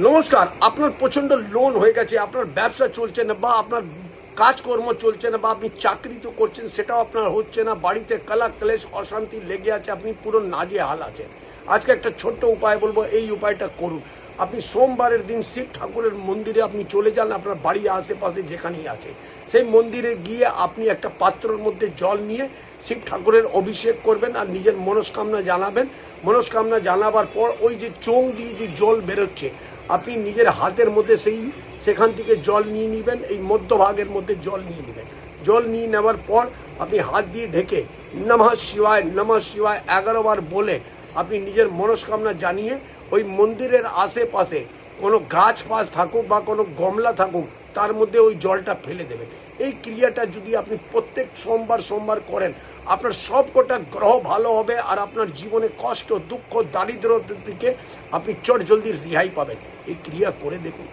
নমস্কার। আপনার প্রচন্ড লোন হয়ে গেছে, আপনার ব্যবসা চলছে না, বা আপনার কাজকর্ম চলছে না, বা আপনি চাকরি তো করছেন সেটাও আপনার হচ্ছে না, বাড়িতে কালাক্লেশ অশান্তি লেগে আছে, আপনি পুরো নাজেহাল আছেন। আজকে একটা ছোট্ট উপায় বলবো, এই উপায়টা করুন। আপনি সোমবারের দিন শিব ঠাকুরের মন্দিরে আপনি চলে যান, আপনার বাড়ির আশেপাশে যেখানেই আছে সেই মন্দিরে গিয়ে আপনি একটা পাত্রের মধ্যে জল নিয়ে শিব ঠাকুরের অভিষেক করবেন আর নিজের মনস্কামনা জানাবেন। মনস্কামনা জানাবার পর ওই যে চোং দিয়ে যে জল বেরোচ্ছে, আপনি নিজের হাতের মধ্যে সেখান থেকে জল নিয়ে নেবেন, এই মধ্যভাগের মধ্যে জল নিয়ে নেবেন। জল নিয়ে নেওয়ার পর আপনি হাত দিয়ে ঢেকে নমঃ শিবায় 11 বার বলে আপনি নিজের মনস্কামনা জানিয়ে ওই মন্দিরের আশেপাশে কোনো গাছ পাশ থাকুক বা কোনো গমলা থাকুক তার মধ্যে ওই জলটা ফেলে দেবেন। এই ক্রিয়াটা যদি আপনি প্রত্যেক সোমবার করেন, আপনার সব কটা গ্রহ ভালো হবে আর আপনার জীবনে কষ্ট দুঃখ দারিদ্রতা থেকে আপনি চট জলদি রেহাই পাবেন। এই ক্রিয়া করে দেখুন।